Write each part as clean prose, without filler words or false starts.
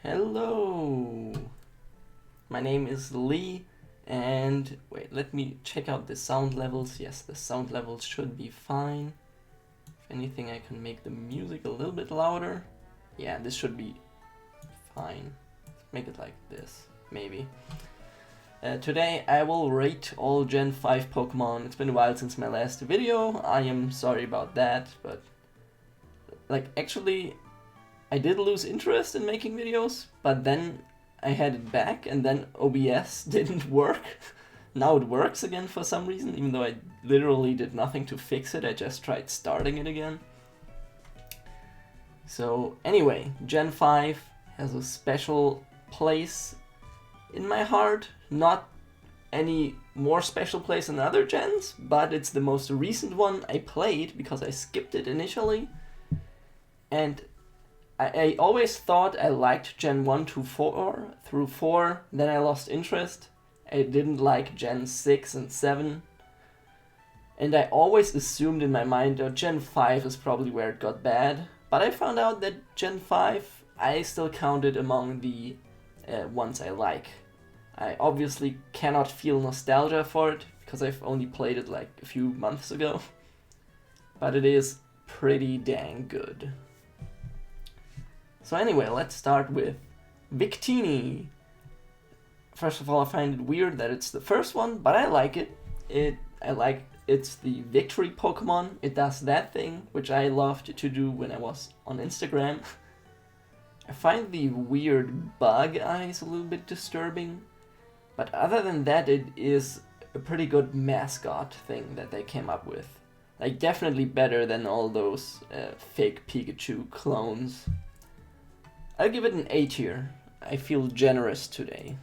Hello, my name is Lee, and wait, let me check out the sound levels. Yes, the sound levels should be fine. If anything, I can make the music a little bit louder. Yeah, this should be fine. Make it like this, maybe. Today I will rate all Gen 5 Pokemon. It's been a while since my last video. I am sorry about that, but actually I did lose interest in making videos, but then I had it back and then OBS didn't work. Now it works again for some reason, even though I literally did nothing to fix it. I just tried starting it again. So anyway, Gen 5 has a special place in my heart. Not any more special place than other gens, but it's the most recent one I played because I skipped it initially. And I always thought I liked Gen 1 to 4 through 4, then I lost interest. I didn't like Gen 6 and 7. And I always assumed in my mind that Gen 5 is probably where it got bad. But I found out that Gen 5 I still counted among the ones I like. I obviously cannot feel nostalgia for it because I've only played it like a few months ago. But it is pretty dang good. So anyway, let's start with Victini. First of all, I find it weird that it's the first one, but I like it. It's the victory Pokemon. It does that thing, which I loved to do when I was on Instagram. I find the weird bug eyes a little bit disturbing, but other than that, it is a pretty good mascot thing that they came up with. Like, definitely better than all those fake Pikachu clones. I'll give it an A tier. I feel generous today.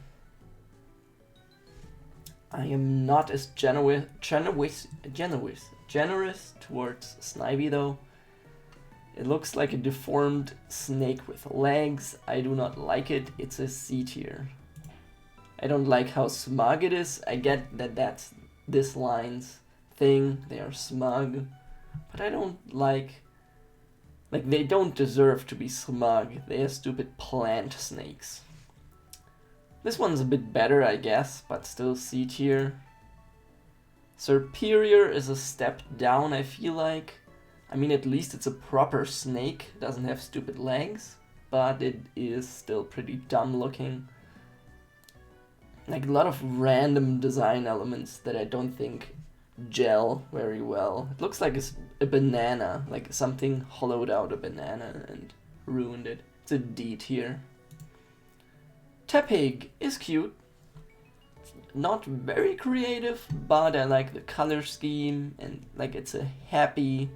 I am not as generous towards Snivy though. It looks like a deformed snake with legs. I do not like it. It's a C tier. I don't like how smug it is. I get that that's this line's thing. They are smug. But I don't like they don't deserve to be smug. They are stupid plant snakes. This one's a bit better, I guess, but still C tier. Serperior is a step down, I feel like. I mean, at least it's a proper snake. It doesn't have stupid legs, but it is still pretty dumb looking. Like, a lot of random design elements that I don't think gel very well. It looks like a banana, like something hollowed out a banana and ruined it. It's a D tier. Tepig is cute. It's not very creative, but I like the color scheme and like it's a happy,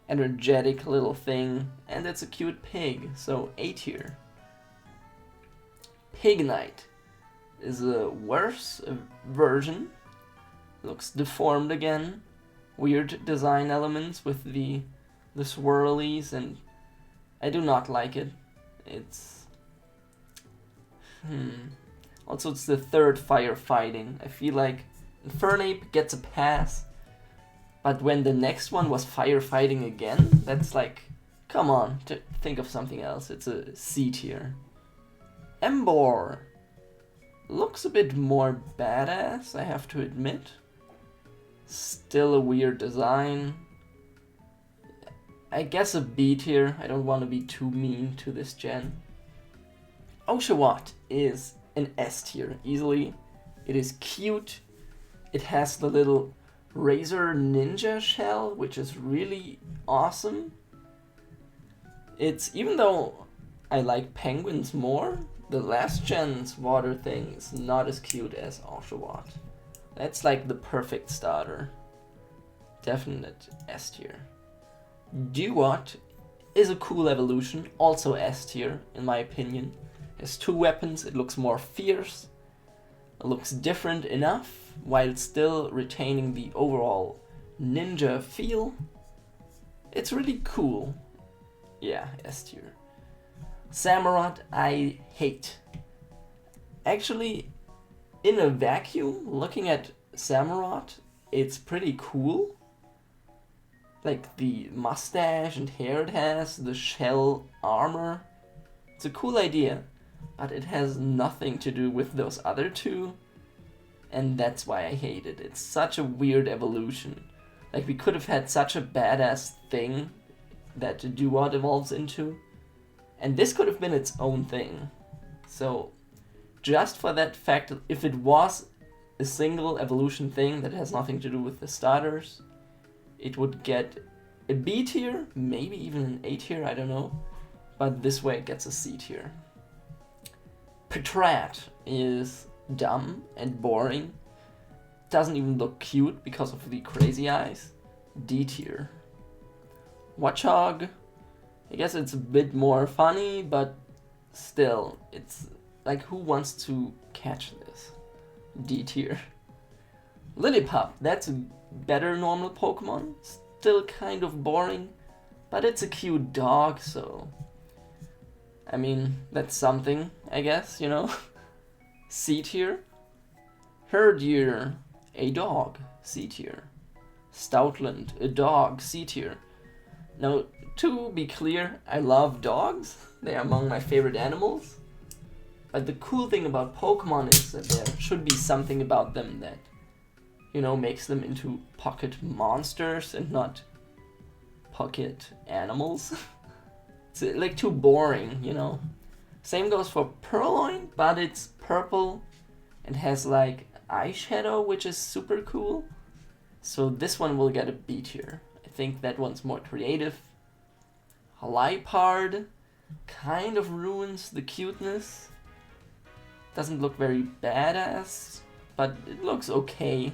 energetic little thing, and it's a cute pig, so A tier. Pignite is a worse version. Looks deformed again. Weird design elements with the swirlies, and I do not like it. It's Also, it's the third firefighting. I feel like Infernape gets a pass, but when the next one was firefighting again, that's like, come on, think of something else. It's a C tier. Emboar looks a bit more badass, I have to admit. Still a weird design. I guess a B tier. I don't want to be too mean to this gen. Oshawott is an S tier, easily. It is cute. It has the little Razor Ninja shell, which is really awesome. Even though I like penguins more, the last gen's water thing is not as cute as Oshawott. That's like the perfect starter. Definite S tier. Dewott is a cool evolution, also S tier in my opinion. It has 2 weapons, it looks more fierce, it looks different enough while still retaining the overall ninja feel. It's really cool. Yeah, S tier. Samurott I hate. Actually, in a vacuum, looking at Samurott, it's pretty cool. Like the mustache and hair it has, the shell armor. It's a cool idea. but it has nothing to do with those other two, and that's why I hate it. It's such a weird evolution. Like, we could have had such a badass thing that Duat evolves into, and this could have been its own thing. So, just for that fact, if it was a single evolution thing that has nothing to do with the starters, it would get a B tier, maybe even an A tier, I don't know. But this way it gets a C tier. Patrat is dumb and boring. Doesn't even look cute because of the crazy eyes. D tier. Watchog, I guess it's a bit more funny, but still, it's like, who wants to catch this? D tier. Lillipup, that's a better normal Pokemon. Still kind of boring, but it's a cute dog, so I mean, that's something, I guess, you know. C tier. Herdier, a dog, C tier. Stoutland, a dog, C tier. Now, to be clear, I love dogs. They are among my favorite animals. But the cool thing about Pokemon is that there should be something about them that, you know, makes them into pocket monsters and not pocket animals. It's like too boring, you know. Same goes for Purloin, but it's purple and has like eyeshadow, which is super cool. So this one will get a B tier. I think that one's more creative. Liepard kind of ruins the cuteness. Doesn't look very badass, but it looks okay.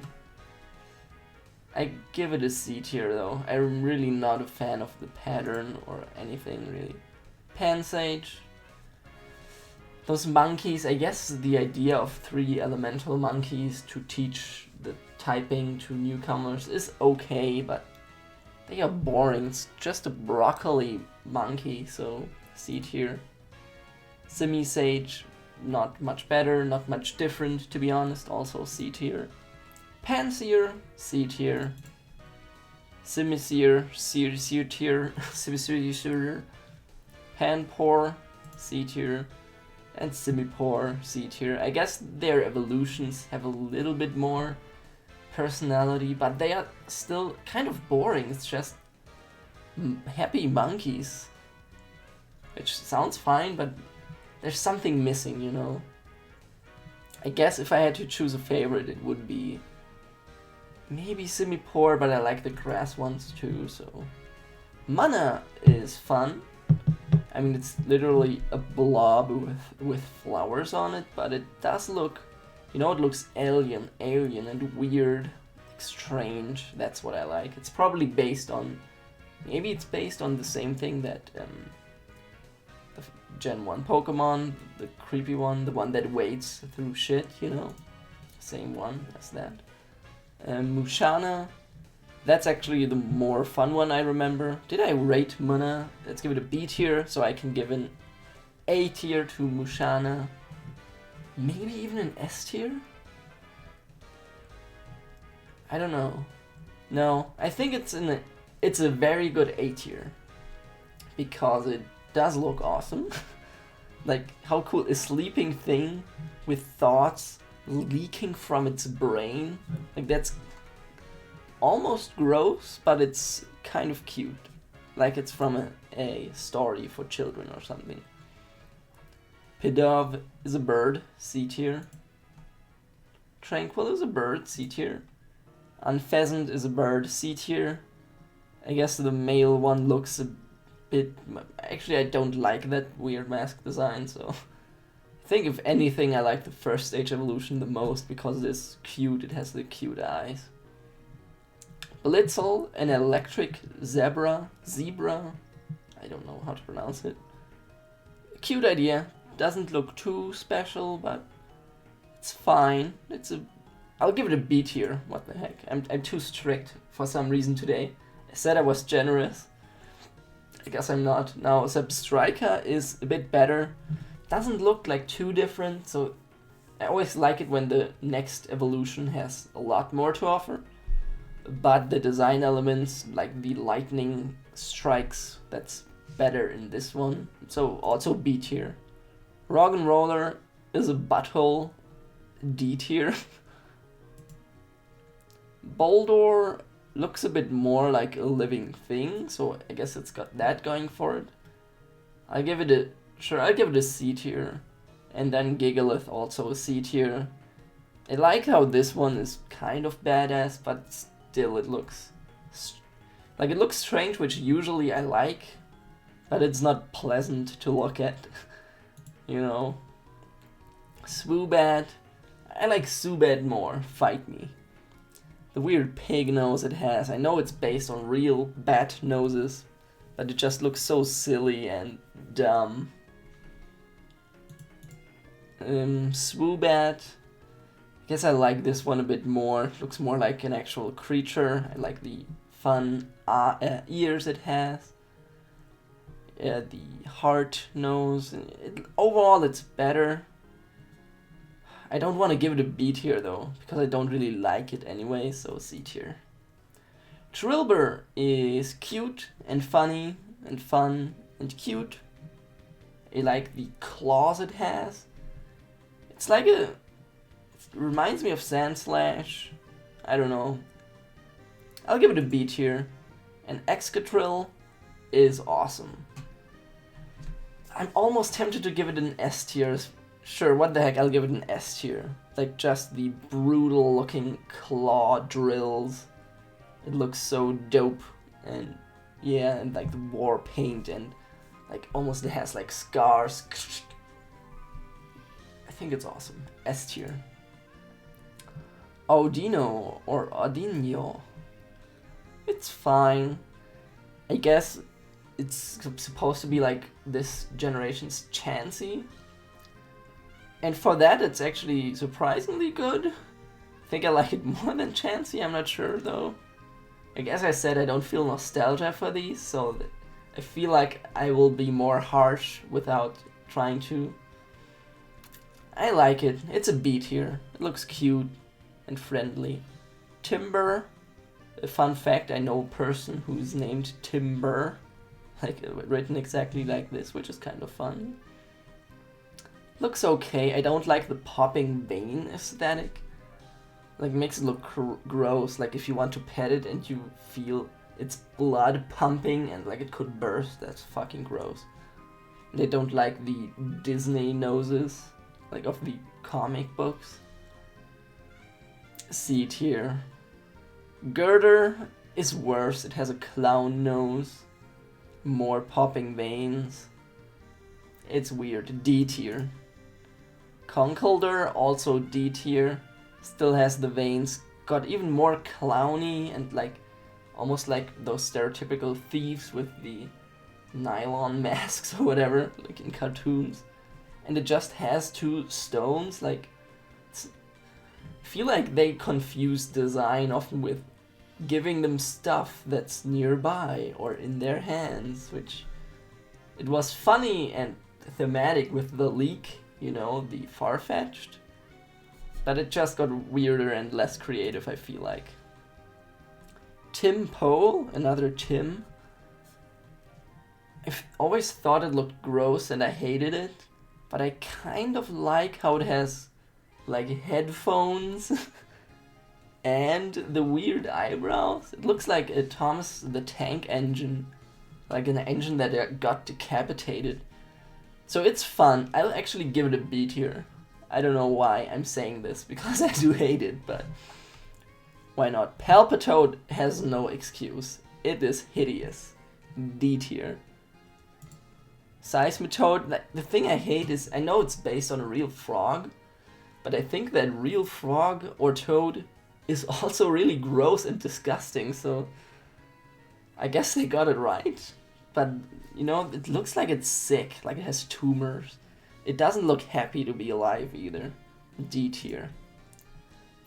I give it a C tier though. I'm really not a fan of the pattern or anything really. Pansage. Those monkeys, I guess the idea of 3 elemental monkeys to teach the typing to newcomers is okay, but they are boring. It's just a broccoli monkey, so C tier. Simisage, not much better, not much different to be honest, also C tier. Pansear, C tier. Simisear, C tier. Simisear. Panpour, C tier. And Simipour, C tier. I guess their evolutions have a little bit more personality, but they are still kind of boring. It's just happy monkeys. Which sounds fine, but there's something missing, you know. I guess if I had to choose a favorite, it would be maybe Simipour, but I like the grass ones too, so. Mana is fun. I mean, it's literally a blob with flowers on it, but it does look, you know, it looks alien and weird, like strange. That's what I like. It's probably based on, maybe it's based on the same thing that the Gen 1 Pokemon, the creepy one, the one that wades through shit, you know, same one as that. Mushana, that's actually the more fun one I remember. Did I rate Mana? Let's give it a B tier, so I can give an A tier to Mushana. Maybe even an S tier? I don't know. No, I think it's a very good A tier. Because it does look awesome. Like, how cool, a sleeping thing with thoughts leaking from its brain. Like, that's almost gross, but it's kind of cute. Like it's from a story for children or something. Pidove is a bird, C tier. Tranquil is a bird, C tier. Unpheasant is a bird, C tier. I guess the male one looks a bit... Actually, I don't like that weird mask design, so... I think if anything, I like the first stage evolution the most because it is cute, it has the cute eyes. Blitzel, an electric zebra, I don't know how to pronounce it. Cute idea, doesn't look too special, but it's fine. I'll give it a B tier, what the heck. I'm too strict for some reason today. I said I was generous. I guess I'm not. Now, Substrika is a bit better. Doesn't look like too different, so I always like it when the next evolution has a lot more to offer. But the design elements, like the lightning strikes, that's better in this one. So also B tier. Roggenroller is a butthole, D tier. Boldor looks a bit more like a living thing, so I guess it's got that going for it. I'll give it a C tier. And then Gigalith also a C tier. I like how this one is kind of badass, but still it looks strange, which usually I like, but it's not pleasant to look at. You know. Swoobat. I like Zubat more. Fight me. The weird pig nose it has. I know it's based on real bat noses, but it just looks so silly and dumb. Swoobat. I guess I like this one a bit more. It looks more like an actual creature. I like the fun ears it has. The heart nose. Overall, it's better. I don't want to give it a B tier though, because I don't really like it anyway, so C tier. Trilbur is cute and funny and fun and cute. I like the claws it has. It's like it reminds me of Sandslash. I don't know. I'll give it a B tier. And Excadrill is awesome. I'm almost tempted to give it an S tier. Sure, what the heck, I'll give it an S tier. Like, just the brutal looking claw drills. It looks so dope. And yeah, and like the war paint and like almost it has like scars. I think it's awesome. S tier. Audino or Audinio. It's fine. I guess it's supposed to be like this generation's Chansey. And for that, it's actually surprisingly good. I think I like it more than Chansey, I'm not sure though. Like as I said, I don't feel nostalgia for these, so I feel like I will be more harsh without trying to. I like it. It's a B tier. It looks cute and friendly. Timber. A fun fact, I know a person who's named Timber. Like written exactly like this, which is kind of fun. Looks okay. I don't like the popping vein aesthetic. Like makes it look gross. Like if you want to pet it and you feel its blood pumping and like it could burst, that's fucking gross. And I don't like the Disney noses, like of the comic books. C tier. Girder is worse. It has a clown nose, more popping veins. It's weird. D tier. Conkeldurr, also D tier. Still has the veins, got even more clowny and like almost like those stereotypical thieves with the nylon masks or whatever, like in cartoons. And it just has two stones. Like I feel like they confuse design often with giving them stuff that's nearby or in their hands, which it was funny and thematic with the leak, you know, the Farfetch'd. But it just got weirder and less creative, I feel like. Tim Pole, another Tim. I've always thought it looked gross and I hated it, but I kind of like how it has like headphones and the weird eyebrows. It looks like a Thomas the Tank Engine, like an engine that got decapitated. So it's fun. I'll actually give it a B tier. I don't know why I'm saying this, because I do hate it, but why not? Palpitoad has no excuse. It is hideous. D tier. Seismitoad, the thing I hate is, I know it's based on a real frog, but I think that real frog or toad is also really gross and disgusting, so I guess they got it right. But, you know, it looks like it's sick, like it has tumors. It doesn't look happy to be alive either. D tier.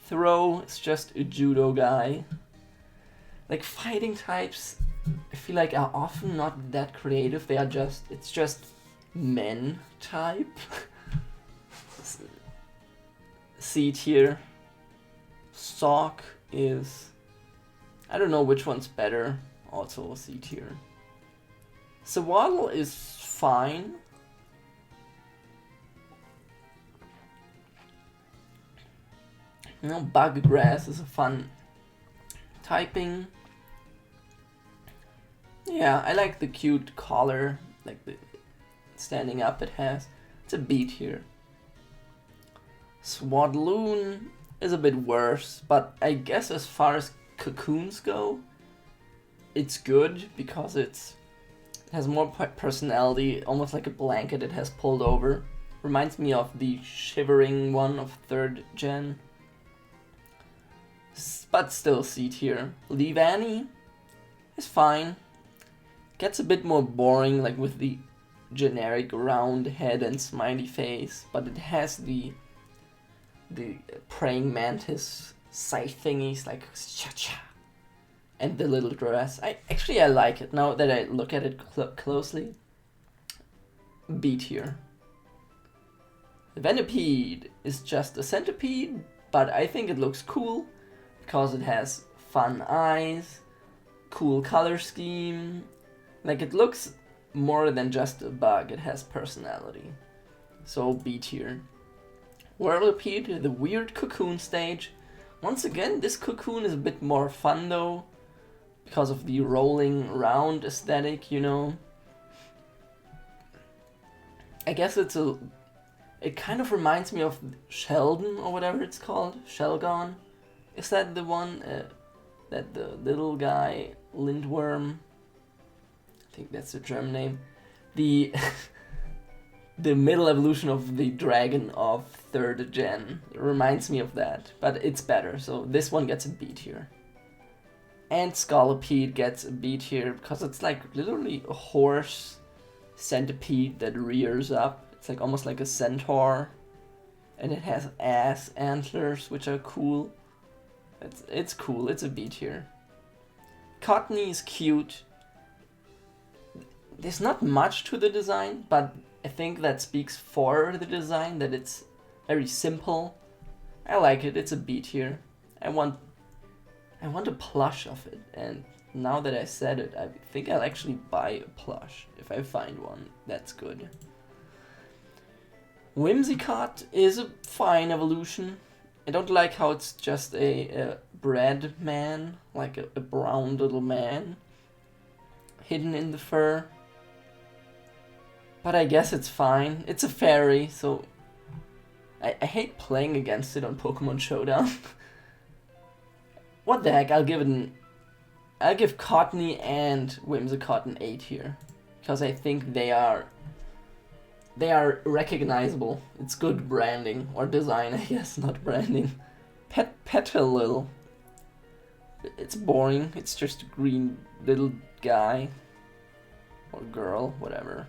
Throw is just a judo guy. Like fighting types, I feel like are often not that creative. They are it's just men type. C tier. Sock is, I don't know which one's better. Also C tier. Swaddle is fine. You know, Bug Grass is a fun typing. Yeah, I like the cute collar, like the standing up it has. It's a B tier. Swadloon is a bit worse, but I guess as far as cocoons go, it's good because it has more personality, almost like a blanket it has pulled over. Reminds me of the shivering one of 3rd gen. But still C tier. Leavanny is fine. Gets a bit more boring, like with the generic round head and smiley face, but it has the praying mantis scythe thingies, like cha-cha, and the little dress. I like it now that I look at it closely. B tier. Venipede is just a centipede, but I think it looks cool because it has fun eyes, cool color scheme. Like, it looks more than just a bug, it has personality. So B tier. Whirlipede, the weird cocoon stage. Once again, this cocoon is a bit more fun though, because of the rolling round aesthetic, you know. I guess it kind of reminds me of Sheldon or whatever it's called, Shelgon. Is that the one, that the little guy, Lindworm, I think that's the German name, the the middle evolution of the dragon of 3rd gen. It reminds me of that, but it's better, so this one gets a B tier. And Scolipede gets a B tier because it's like literally a horse centipede that rears up. It's like almost like a centaur, and it has ass antlers, which are cool. It's cool. It's a B tier. Cottony is cute. There's not much to the design, but I think that speaks for the design, that it's very simple. I like it. It's a B tier. I want a plush of it, and now that I said it, I think I'll actually buy a plush if I find one. That's good. Whimsicott is a fine evolution. I don't like how it's just a bread man, like a brown little man hidden in the fur. But I guess it's fine. It's a fairy, so I hate playing against it on Pokemon Showdown. What the heck, I'll give Cottony and Whimsicott an A tier, because I think they are recognizable. It's good branding, or design, I guess, not branding. Petalil. It's boring. It's just a green little guy. Or girl, whatever.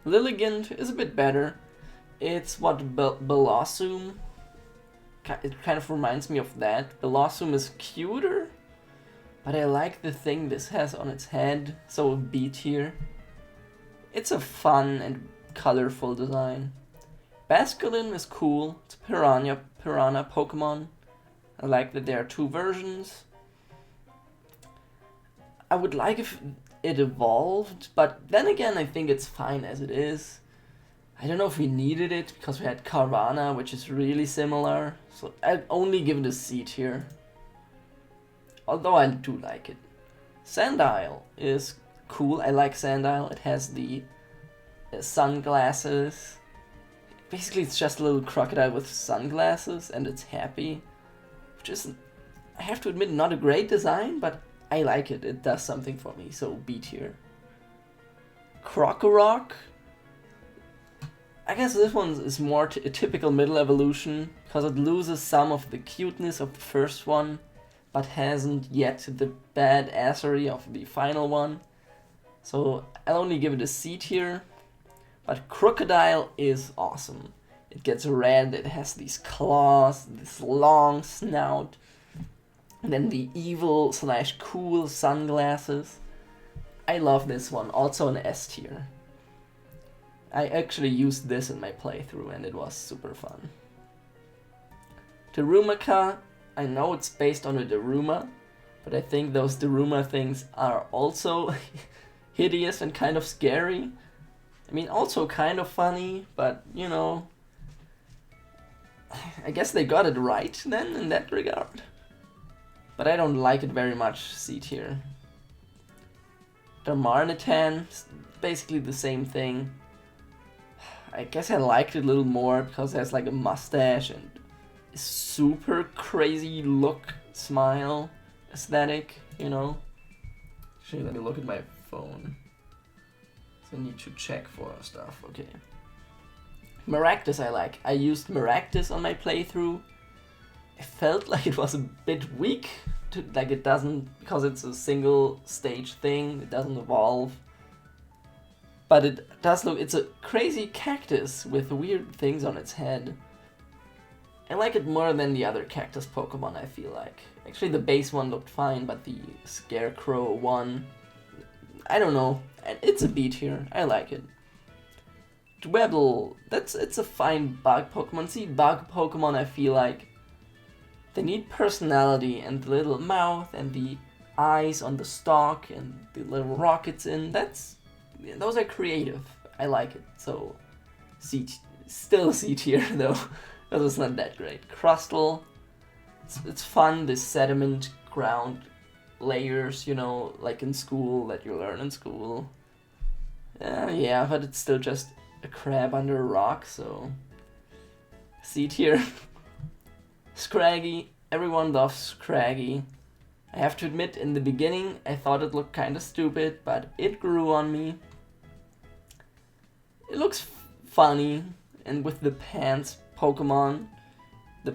Lilligant is a bit better. It's what Bellossom. It kind of reminds me of that. Bellossom is cuter, but I like the thing this has on its head, so B tier. It's a fun and colorful design. Basculin is cool. It's a piranha Pokemon. I like that there are 2 versions. I would like if it evolved, but then again I think it's fine as it is. I don't know if we needed it because we had Carvana, which is really similar, so I'd only give it a C tier. Although I do like it. Sandile is cool. I like Sandile. It has the sunglasses. Basically, it's just a little crocodile with sunglasses, and it's happy. Which is, I have to admit, not a great design, but I like it. It does something for me, so B tier. Crocorock. I guess this one is more a typical middle evolution, because it loses some of the cuteness of the first one, but hasn't yet the badassery of the final one. So I'll only give it a C tier. But Crocodile is awesome. It gets red, it has these claws, this long snout, and then the evil / cool sunglasses. I love this one, also an S tier. I actually used this in my playthrough and it was super fun. Darumaka, I know it's based on a Daruma, but I think those Daruma things are also hideous and kind of scary. I mean, also kind of funny, but you know, I guess they got it right then in that regard. But I don't like it very much, C tier. Darmanitan, basically the same thing. I guess I liked it a little more because it has like a mustache and a super crazy look, smile, aesthetic, you know. Actually, let me look at my phone. So I need to check for stuff, okay. Maractus I like. I used Maractus on my playthrough. I felt like it was a bit weak, like it doesn't, because it's a single stage thing, it doesn't evolve. But it does look, it's a crazy cactus with weird things on its head. I like it more than the other cactus Pokemon, I feel like. Actually the base one looked fine, but the Scarecrow one, I don't know, it's a B tier, I like it. Dwebble, it's a fine bug Pokemon. See, bug Pokemon I feel like they need personality, and the little mouth and the eyes on the stalk and the little rockets in, those are creative. I like it. So still C tier though, because it's not that great. Crustle, it's fun, this sediment ground layers, you know, like in school, that you learn in school. Yeah, but it's still just a crab under a rock, so C tier. Scraggy, everyone loves Scraggy. I have to admit, in the beginning I thought it looked kinda stupid, but it grew on me. It looks funny, and with the pants Pokemon, the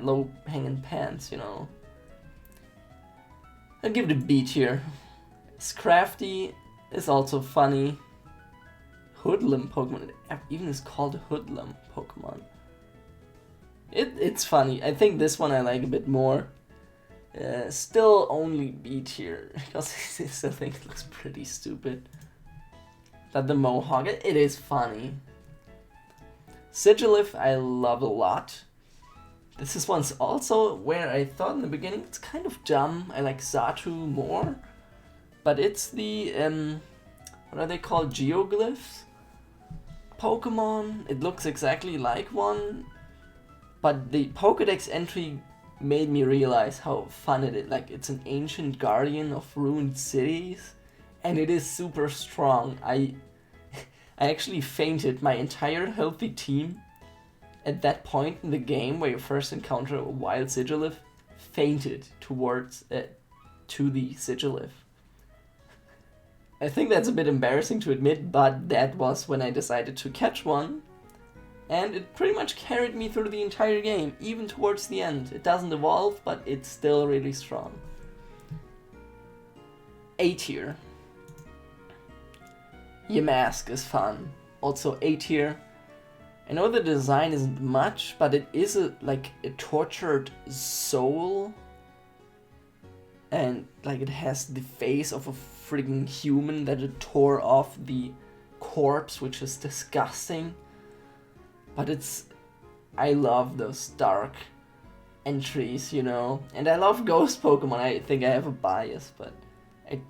low hanging pants, you know. I'll give it a B tier. Scrafty is also funny. Hoodlum Pokemon, it even is called Hoodlum Pokemon. It's funny. I think this one I like a bit more. Still only B tier, because I still think it looks pretty stupid. But the Mohawk, it is funny. Sigilyph I love a lot. This is once also where I thought in the beginning it's kind of dumb. I like Xatu more. But it's the, what are they called? Geoglyphs? Pokemon. It looks exactly like one. But the Pokédex entry made me realize how fun it is. Like, it's an ancient guardian of ruined cities, and it is super strong. I actually fainted. My entire healthy team at that point in the game where you first encounter a wild Sigilyph fainted to the Sigilyph. I think that's a bit embarrassing to admit, but that was when I decided to catch one. And it pretty much carried me through the entire game, even towards the end. It doesn't evolve, but it's still really strong. A tier. Yamask is fun. Also A tier. I know the design isn't much, but it is like a tortured soul. And like it has the face of a friggin' human that it tore off the corpse, which is disgusting. But I love those dark entries, you know. And I love ghost Pokemon. I think I have a bias, but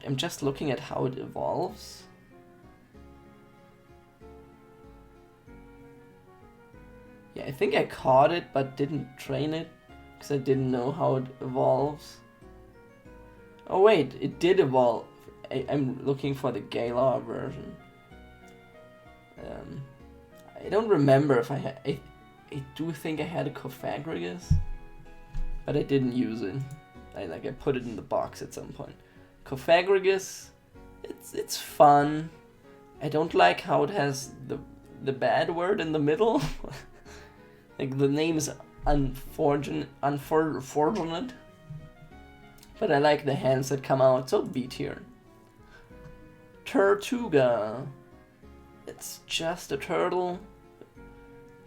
I'm just looking at how it evolves. Yeah, I think I caught it, but didn't train it, because I didn't know how it evolves. Oh wait, it did evolve. I'm looking for the Galar version. I don't remember if I had... I do think I had a Cofagrigus, but I didn't use it. I put it in the box at some point. Cofagrigus, it's fun. I don't like how it has the bad word in the middle. Like the name is unfortunate. But I like the hands that come out, so B tier. Turtuga. It's just a turtle,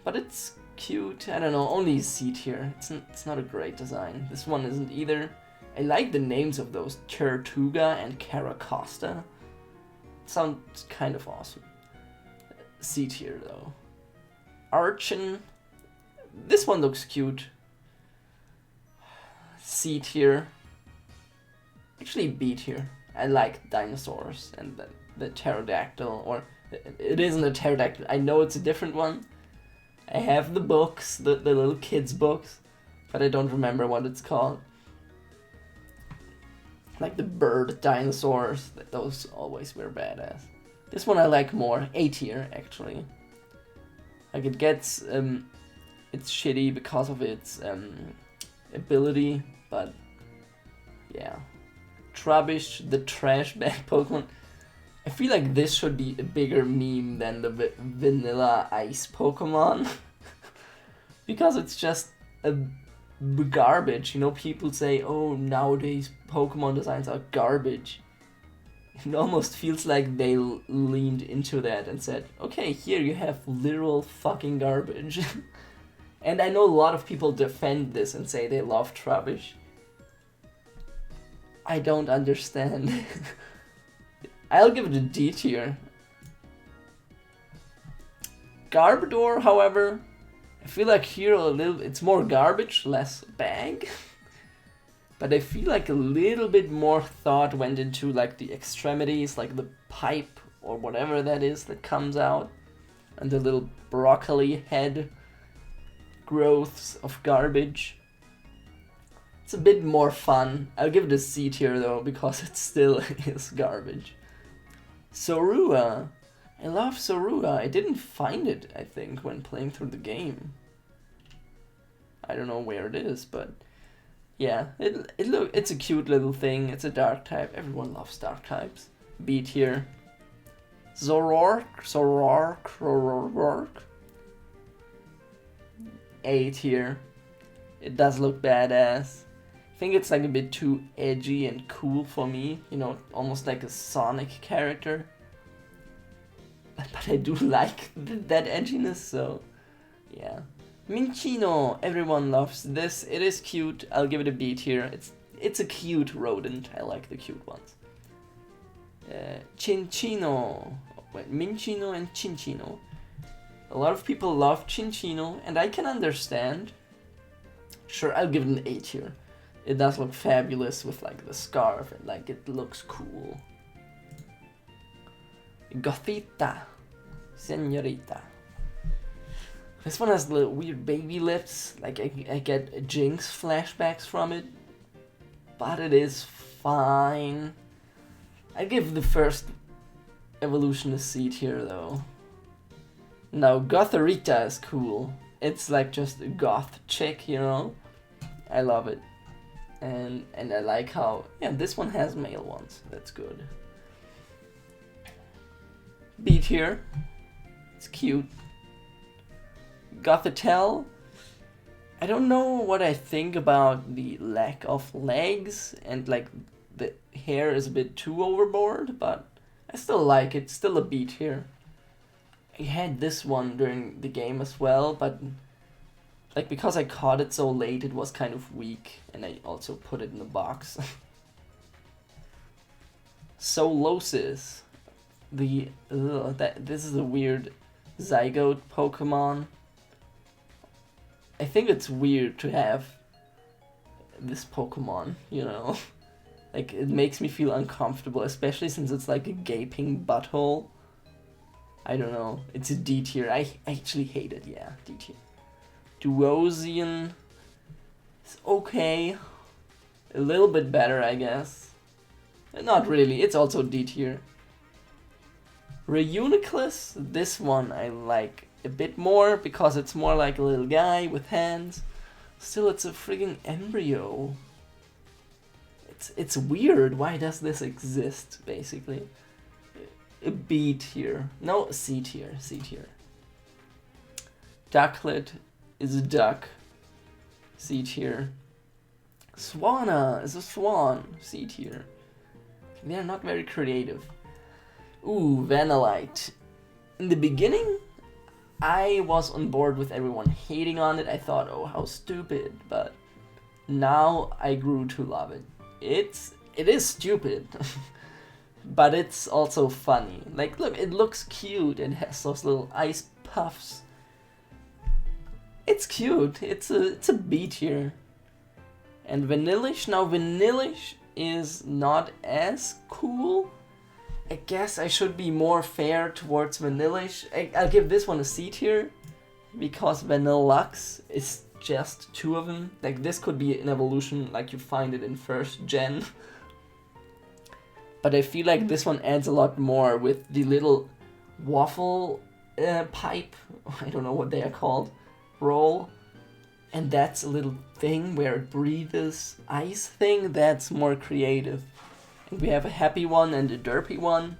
but it's cute. I don't know, only C tier. It's not a great design. This one isn't either. I like the names of those, Turtuga and Caracosta. Sounds kind of awesome. C tier though. Archon. This one looks cute. C tier. Actually B tier. I like dinosaurs and the pterodactyl, or it isn't a pterodactyl. I know it's a different one, I have the books, the little kids books, but I don't remember what it's called. Like the bird dinosaurs, those always were badass. This one I like more, A tier actually. Like it gets, it's shitty because of its ability, but yeah. Trubbish, the trash bag Pokemon. I feel like this should be a bigger meme than the vanilla ice Pokemon. Because it's just a garbage. You know, people say, oh, nowadays Pokemon designs are garbage. It almost feels like they leaned into that and said, okay, here you have literal fucking garbage. And I know a lot of people defend this and say they love Trubbish. I don't understand. I'll give it a D tier. Garbodor, however, I feel like here it's more garbage, less bag. But I feel like a little bit more thought went into like the extremities, like the pipe or whatever that is that comes out. And the little broccoli head growths of garbage. It's a bit more fun. I'll give it a C tier though, because it still is garbage. Zorua. I love Zorua. I didn't find it, I think, when playing through the game. I don't know where it is, but yeah, it's a cute little thing. It's a dark type. Everyone loves dark types. B tier. Zoroark. A tier. It does look badass. I think it's like a bit too edgy and cool for me, you know, almost like a Sonic character. But I do like that edginess, so yeah. Minccino, everyone loves this. It is cute. I'll give it a B tier. It's a cute rodent. I like the cute ones. Cinccino. Wait, Minccino and Cinccino. A lot of people love Cinccino, and I can understand. Sure, I'll give it an A tier. It does look fabulous with like the scarf and like it looks cool. Gothita. Senorita. This one has the weird baby lips. Like I get Jinx flashbacks from it. But it is fine. I give the first evolution a C tier though. Now Gothorita is cool. It's like just a goth chick, you know? I love it. And I like how, yeah, this one has male ones. That's good. B tier. It's cute. Gothitelle. I don't know what I think about the lack of legs and like the hair is a bit too overboard, but I still like it. Still a B tier. I had this one during the game as well, but like because I caught it so late, it was kind of weak, and I also put it in the box. Solosis. This is a weird zygote Pokemon. I think it's weird to have this Pokemon, you know? Like, it makes me feel uncomfortable, especially since it's like a gaping butthole. I don't know. It's a D tier. I actually hate it, yeah, D tier. Duosian is okay. A little bit better, I guess. Not really, it's also D tier. Reuniclus, this one I like a bit more because it's more like a little guy with hands. Still, it's a friggin' embryo. It's weird. Why does this exist, basically? A B tier. No, C tier. C tier. Ducklet is a duck. C tier. Swanna is a swan. C tier. They're not very creative. Ooh, Vanillite. In the beginning, I was on board with everyone hating on it. I thought, oh, how stupid. But now I grew to love it. It is stupid. But it's also funny. Like, look, it looks cute. It has those little ice puffs. It's cute. It's a B tier. And Vanillish. Now, Vanillish is not as cool. I guess I should be more fair towards Vanillish. I'll give this one a C tier. because Vanillux is just 2 of them. Like, this could be an evolution like you find it in first gen. But I feel like this one adds a lot more with the little waffle pipe, I don't know what they are called, roll. And that's a little thing where it breathes ice thing, that's more creative. And we have a happy one and a derpy one.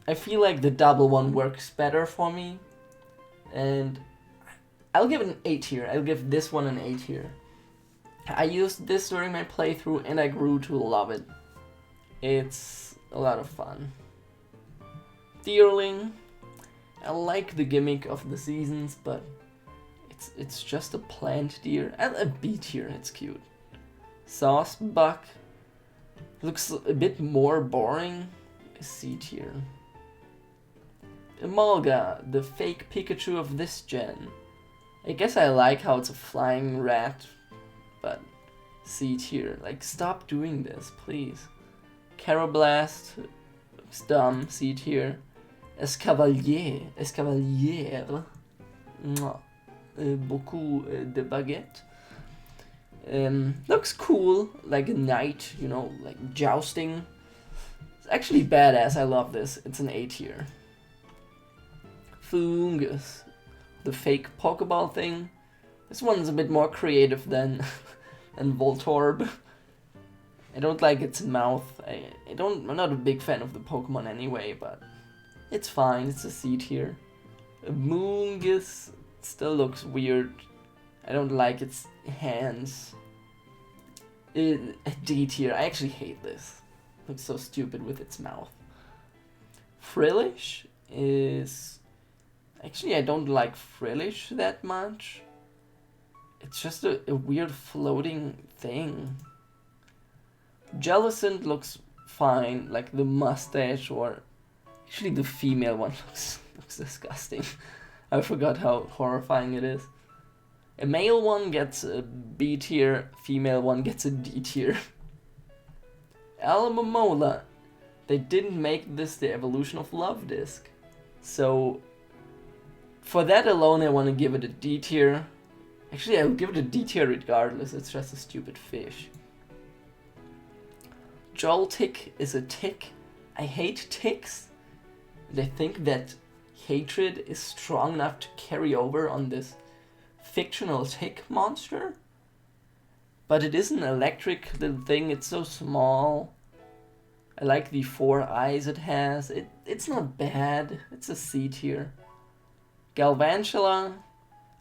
I feel like the double one works better for me. And I'll give it an A tier. I'll give this one an A tier. I used this during my playthrough and I grew to love it. It's a lot of fun. Deerling. I like the gimmick of the seasons, but it's just a plant deer. And a B tier, it's cute. Saucebuck. Looks a bit more boring. C tier. Emolga, the fake Pikachu of this gen. I guess I like how it's a flying rat, but C tier. Like, stop doing this, please. Carablast, looks dumb, C tier. Escavalier, beaucoup de baguette. Looks cool, like a knight, you know, like jousting. It's actually badass, I love this. It's an A tier. Fungus, the fake Pokeball thing. This one's a bit more creative than Voltorb. I don't like its mouth. I'm not a big fan of the Pokemon anyway, but it's fine. It's a C tier. Moongus still looks weird. I don't like its hands. A D tier. I actually hate this. Looks so stupid with its mouth. Frillish is... Actually, I don't like Frillish that much. It's just a weird floating thing. Jellicent looks fine, like the mustache, or... Actually, the female one looks disgusting. I forgot how horrifying it is. A male one gets a B tier, female one gets a D tier. Alomomola. They didn't make this the evolution of Luvdisc. So, for that alone, I want to give it a D tier. Actually, I'll give it a D tier regardless, it's just a stupid fish. Joltik is a tick. I hate ticks. And I think that hatred is strong enough to carry over on this fictional tick monster. But it is an electric little thing, it's so small. I like the 4 eyes it has. It's not bad, it's a C tier. Galvantula.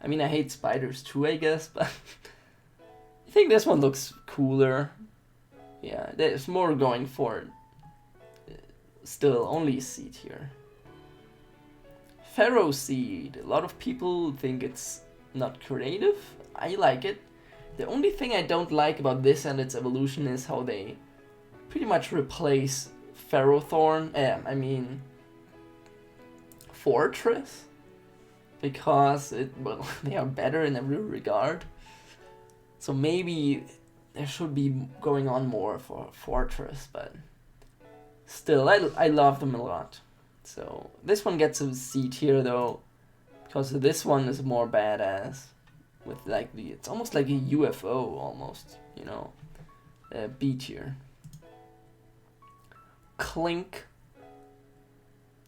I mean, I hate spiders too, I guess, but I think this one looks cooler. Yeah, there's more going for it. Still, only C tier. Ferroseed. A lot of people think it's not creative. I like it. The only thing I don't like about this and its evolution is how they pretty much replace Ferrothorn. Fortress. Because they are better in every regard. So maybe there should be going on more for Fortress, but still, I love them a lot. So this one gets a C tier though, because this one is more badass. With like it's almost like a UFO almost, you know. B tier. Clink.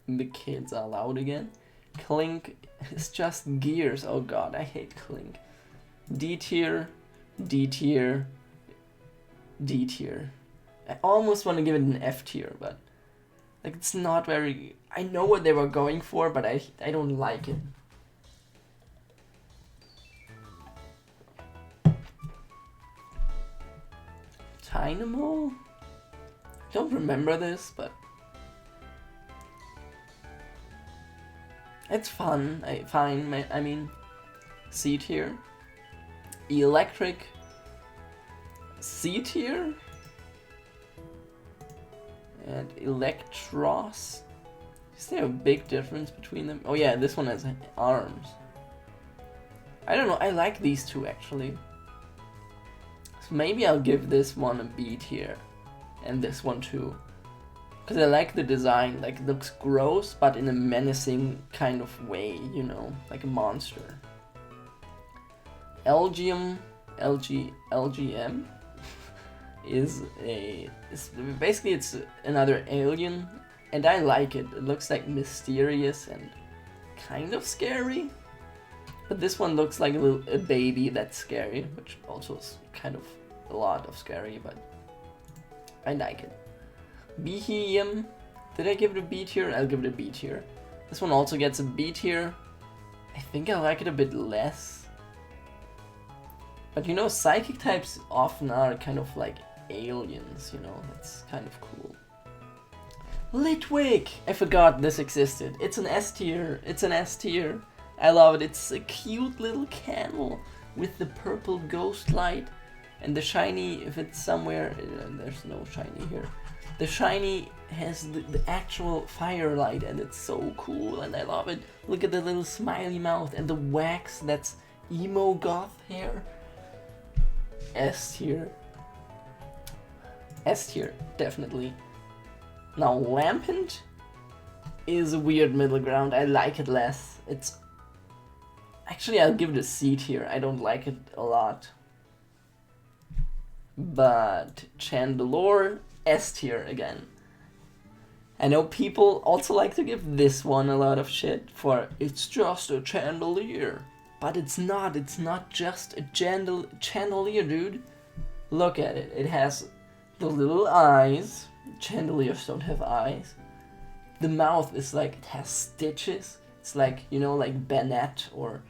The kids are loud again. Clink is just gears. Oh god, I hate Clink. D tier, D tier, D tier. I almost want to give it an F tier, but like it's not very... I know what they were going for, but I don't like it. Dynamo? I don't remember this, but it's fun. I mean, C tier. Electric, C tier. And Electros. Is there a big difference between them? Oh yeah, this one has arms. I don't know, I like these two actually. So maybe I'll give this one a B tier. And this one too. Because I like the design, like it looks gross, but in a menacing kind of way, you know, like a monster. LGM is basically it's another alien, and I like it. It looks like mysterious and kind of scary. But this one looks like a baby that's scary, which also is kind of a lot of scary, but I like it. Behem, did I give it a B tier? I'll give it a B tier. This one also gets a B tier. I think I like it a bit less. But you know, psychic types often are kind of like aliens, you know, that's kind of cool. Litwick! I forgot this existed. It's an S tier. It's an S tier. I love it. It's a cute little candle with the purple ghost light and the shiny, if it's somewhere, there's no shiny here. The shiny has the actual firelight and it's so cool and I love it. Look at the little smiley mouth and the wax that's emo goth hair. S tier. S tier, definitely. Now Lampent is a weird middle ground. I like it less. It's actually, I'll give it a C tier. I don't like it a lot. But Chandelure, S tier again. I know people also like to give this one a lot of shit for it's just a chandelier. But it's not just a chandelier, dude. Look at it. It has the little eyes. Chandeliers don't have eyes. The mouth is like, it has stitches. It's like, you know, like Bennett or,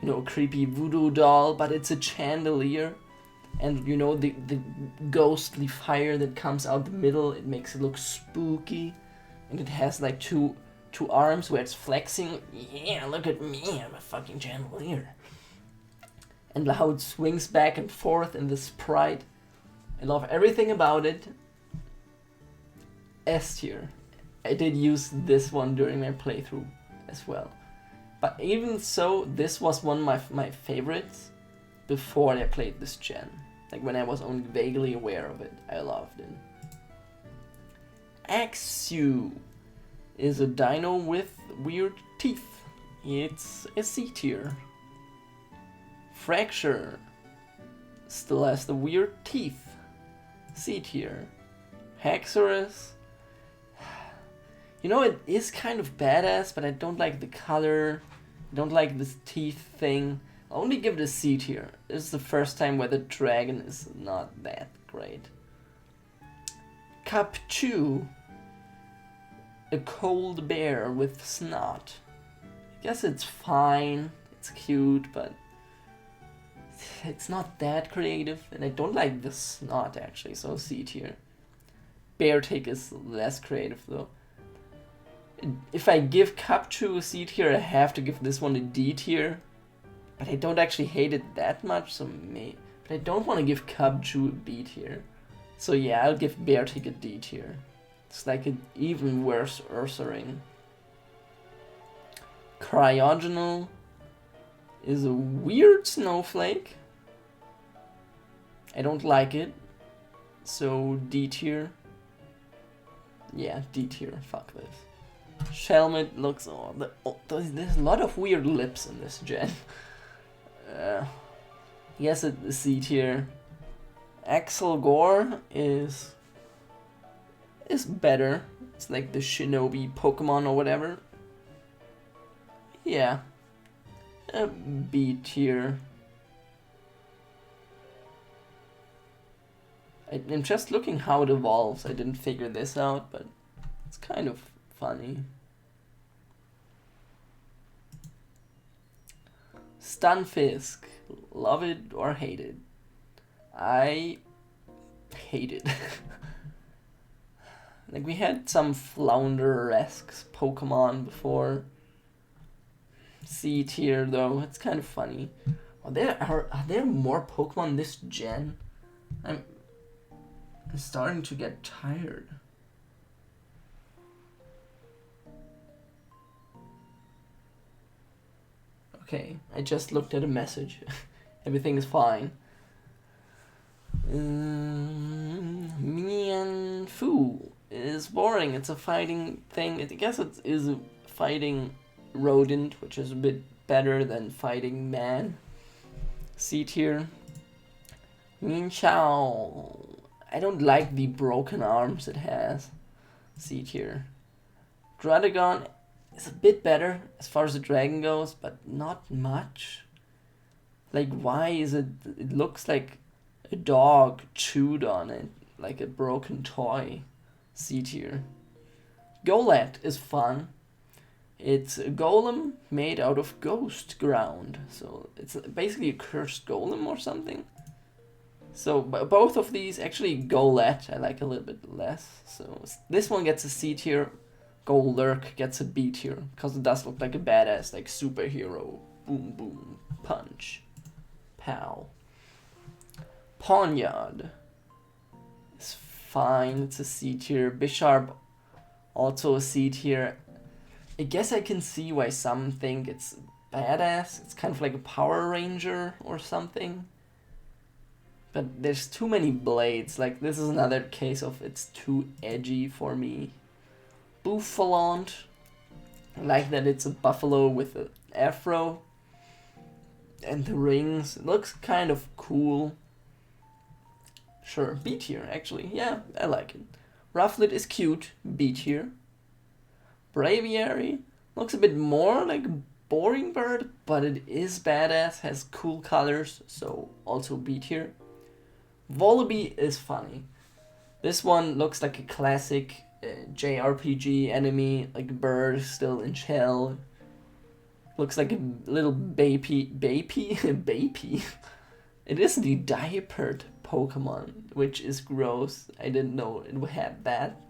you know, a creepy voodoo doll, but it's a chandelier. And, you know, the ghostly fire that comes out the middle, it makes it look spooky. And it has like two arms where it's flexing. Yeah, look at me, I'm a fucking chandelier. And how it swings back and forth in the sprite. I love everything about it. S tier. I did use this one during my playthrough as well. But even so, this was one of my favorites before I played this gen. Like when I was only vaguely aware of it, I loved it. Axew is a dino with weird teeth. It's a C tier. Fracture still has the weird teeth. C tier. Haxorus. You know, it is kind of badass, but I don't like the color. I don't like this teeth thing. I'll only give it a C tier. This is the first time where the dragon is not that great. Capchu. A cold bear with snot. I guess it's fine. It's cute, but it's not that creative. And I don't like the snot, actually, so C tier. Beartic is less creative, though. If I give Capchu a C tier, I have to give this one a D tier. But I don't actually hate it that much, so but I don't want to give Capchu a B tier. So yeah, I'll give Beartic a D tier. It's like an even worse Ursaring. Cryogonal is a weird snowflake. I don't like it. So D tier. Yeah, D tier. Fuck this. Shelmet looks... there's a lot of weird lips in this gen. Yes, it's a C tier. Axel Gore is better. It's like the shinobi Pokemon or whatever. Yeah. A B tier. I'm just looking how it evolves. I didn't figure this out, but it's kind of funny. Stunfisk. Love it or hate it? I hate it. Like, we had some Flounder-esque Pokemon before. C tier, though. It's kind of funny. Are there more Pokemon this gen? I'm starting to get tired. Okay, I just looked at a message. Everything is fine. Mian Fu is boring. It's a fighting thing. I guess it is a fighting rodent, which is a bit better than fighting man. C tier. Minchao. I don't like the broken arms it has. C tier. Druddigon is a bit better as far as the dragon goes, but not much. Like, why is it? It looks like a dog chewed on it, like a broken toy. C tier. Golett is fun. It's a golem made out of ghost ground, so it's basically a cursed golem or something. So both of these, actually Golett I like a little bit less. So this one gets a C tier. Golurk gets a B tier because it does look like a badass, like superhero. Boom boom punch, pow. Pawniard is fine. It's a C tier. Bisharp also a C tier. I guess I can see why some think it's badass. It's kind of like a Power Ranger or something. But there's too many blades. Like, this is another case of it's too edgy for me. Bouffalant. I like that it's a buffalo with an afro. And the rings. It looks kind of cool. Sure, B tier actually. Yeah, I like it. Rufflet is cute. B tier. Braviary looks a bit more like a boring bird, but it is badass, has cool colors, so also B tier. Volibee is funny. This one looks like a classic JRPG enemy, like a bird still in shell. Looks like a little baby. Baby? It is the diapered Pokemon, which is gross. I didn't know it had that,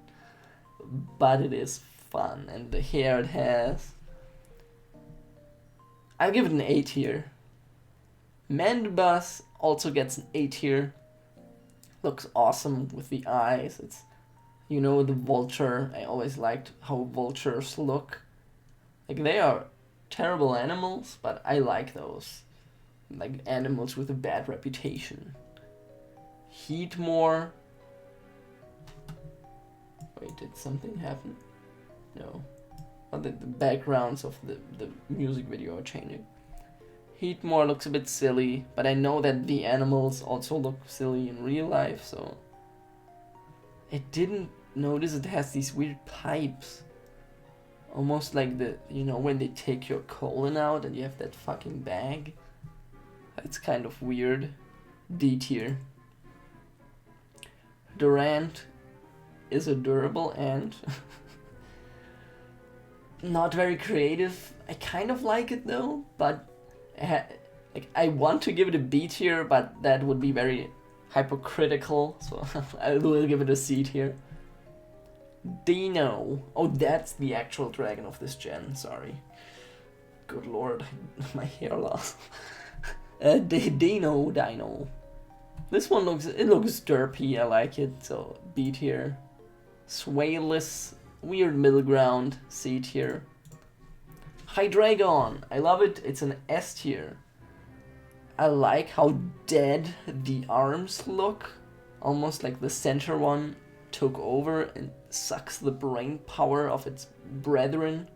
but it is fun, and the hair it has. I'll give it an A tier. Mandibuzz also gets an A tier. Looks awesome with the eyes. It's, you know, the vulture. I always liked how vultures look. Like, they are terrible animals, but I like those. Like, animals with a bad reputation. Heatmore. Wait, did something happen? No. Oh, the backgrounds of the music video are changing. Heatmore looks a bit silly, but I know that the animals also look silly in real life, so... I didn't notice it has these weird pipes. Almost like the, you know, when they take your colon out and you have that fucking bag. That's kind of weird. D tier. Durant is a durable ant. Not very creative. I kind of like it though, but like, I want to give it a B tier, but that would be very hypocritical, so I will give it a C tier. Dino. Oh, that's the actual dragon of this gen, sorry. Good lord, my hair loss. Dino. This one looks derpy, I like it, so B tier. Swayless, weird middle ground, C tier. Hydreigon, I love it, it's an S tier. I like how dead the arms look, almost like the center one took over and sucks the brain power of its brethren.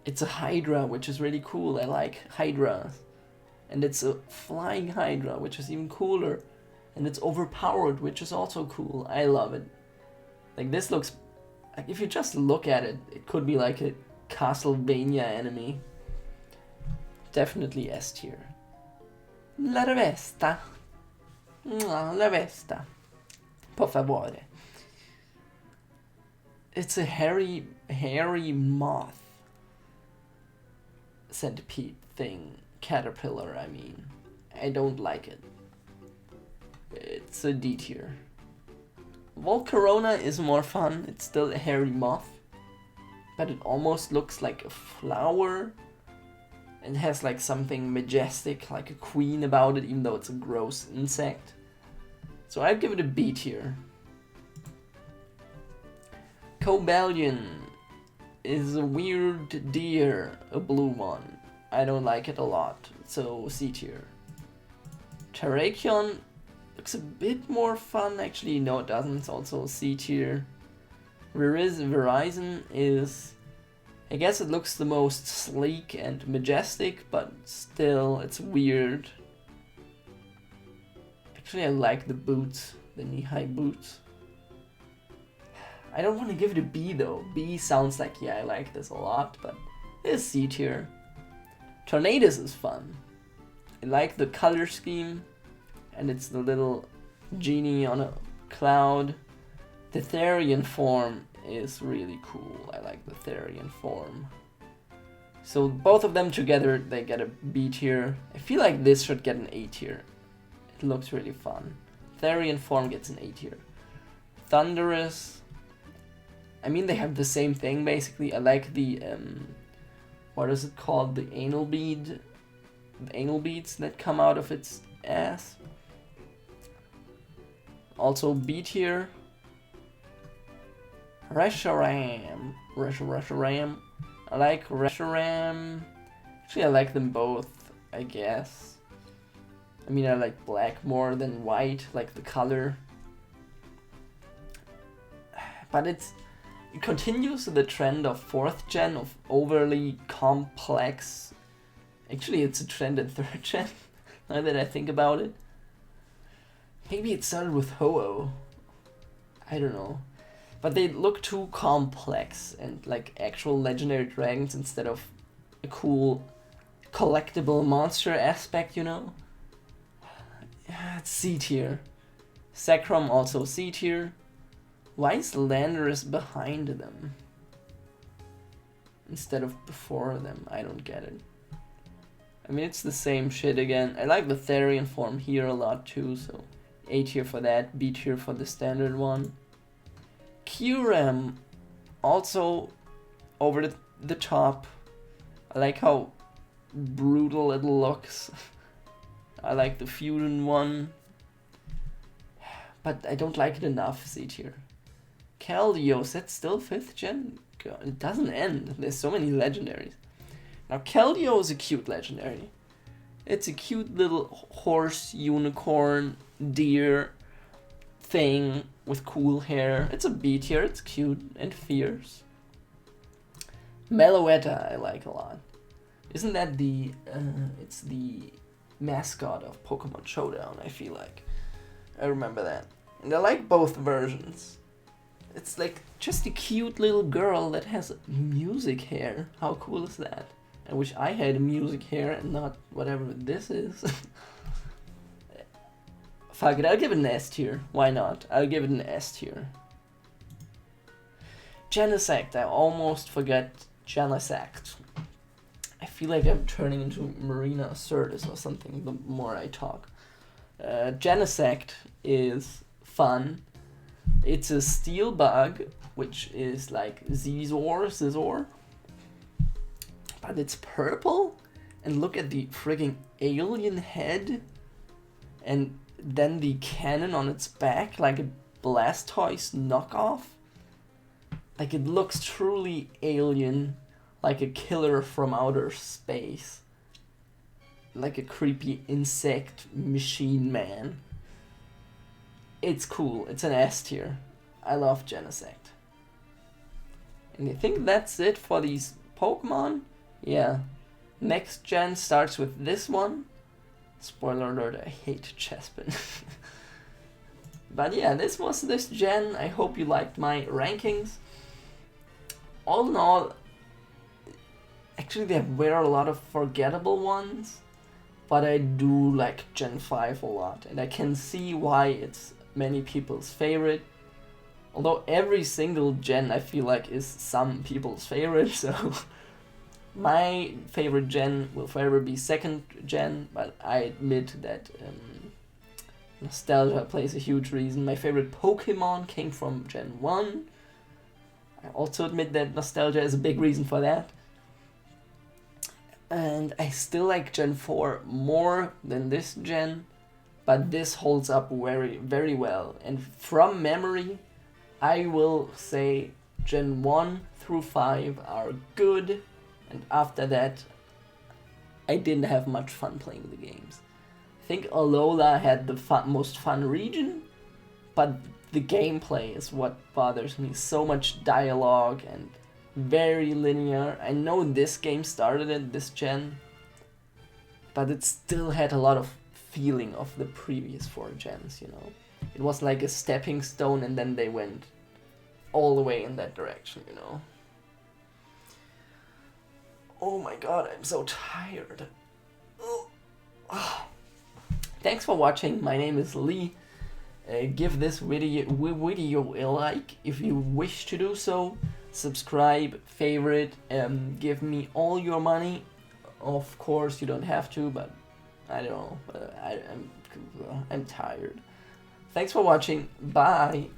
It's a Hydra, which is really cool, I like Hydras. And it's a flying Hydra, which is even cooler. And it's overpowered, which is also cool, I love it. Like, this looks, like, if you just look at it, it could be like a Castlevania enemy. Definitely S tier. La rivesta. La rivesta. Per favore. It's a hairy moth. Centipede thing. Caterpillar, I mean. I don't like it. It's a D tier. Volcarona is more fun. It's still a hairy moth. But it almost looks like a flower. It has like something majestic, like a queen about it, even though it's a gross insect. So I'd give it a B tier. Cobalion is a weird deer, a blue one. I don't like it a lot, so C tier. Terrakion looks a bit more fun. Actually, no, it doesn't. It's also C tier. Verizon is, I guess it looks the most sleek and majestic, but still, it's weird. Actually, I like the boots, the knee-high boots. I don't want to give it a B though. B sounds like, yeah, I like this a lot, but it's C tier. Tornadus is fun. I like the color scheme, and it's the little genie on a cloud. The Therian form is really cool. I like the Therian form. So both of them together, they get a B tier. I feel like this should get an A tier. It looks really fun. Therian form gets an A tier. Thundurus. I mean, they have the same thing basically. I like the what is it called? The anal bead. The anal beads that come out of its ass. Also B tier. Reshiram. I like Reshiram. Actually, I like them both, I guess. I mean, I like black more than white, like the color. But it continues the trend of 4th gen of overly complex. Actually, it's a trend in 3rd gen, now that I think about it. Maybe it started with Ho-Oh. I don't know. But they look too complex and like actual legendary dragons instead of a cool collectible monster aspect, you know? It's C tier. Zekrom also C tier. Why is Landorus behind them instead of before them? I don't get it. I mean, it's the same shit again. I like the Therian form here a lot too, so A tier for that, B tier for the standard one. Kyurem, also over the top. I like how brutal it looks. I like the Fusion one, but I don't like it enough, C tier. Keldeo, that's still 5th gen? God, it doesn't end. There's so many legendaries. Now Keldeo is a cute legendary. It's a cute little horse, unicorn, deer thing with cool hair. It's a B tier, it's cute and fierce. Meloetta I like a lot. Isn't that the, it's the mascot of Pokemon Showdown, I feel like. I remember that. And I like both versions. It's like just a cute little girl that has music hair. How cool is that? I wish I had music hair and not whatever this is. Fuck it, I'll give it an S tier. Why not? I'll give it an S tier. Genesect, I almost forgot Genesect. I feel like I'm turning into Marina Sirtis or something the more I talk. Genesect is fun. It's a steel bug, which is like Scizor. But it's purple, and look at the frigging alien head, and then the cannon on its back, like a Blastoise knockoff. Like it looks truly alien, like a killer from outer space. Like a creepy insect machine man. It's cool, it's an S tier. I love Genesect. And I think that's it for these Pokemon. Yeah. Next gen starts with this one. Spoiler alert, I hate Chespin. But yeah, this was this gen. I hope you liked my rankings. All in all, actually there were a lot of forgettable ones, but I do like Gen 5 a lot, and I can see why it's many people's favorite. Although every single gen I feel like is some people's favorite, so my favorite gen will forever be 2nd gen, but I admit that nostalgia plays a huge reason. My favorite Pokemon came from Gen 1. I also admit that nostalgia is a big reason for that. And I still like Gen 4 more than this gen, but this holds up very, very well. And from memory, I will say Gen 1 through 5 are good, and after that, I didn't have much fun playing the games. I think Alola had the most fun region, but the gameplay is what bothers me. So much dialogue and very linear. I know this game started it, this gen, but it still had a lot of feeling of the previous 4 gens, you know. It was like a stepping stone and then they went all the way in that direction, you know. Oh my god, I'm so tired. Oh. Thanks for watching. My name is Lee. Give this video a like if you wish to do so. Subscribe, favorite, give me all your money. Of course, you don't have to, but I don't know. I'm tired. Thanks for watching. Bye.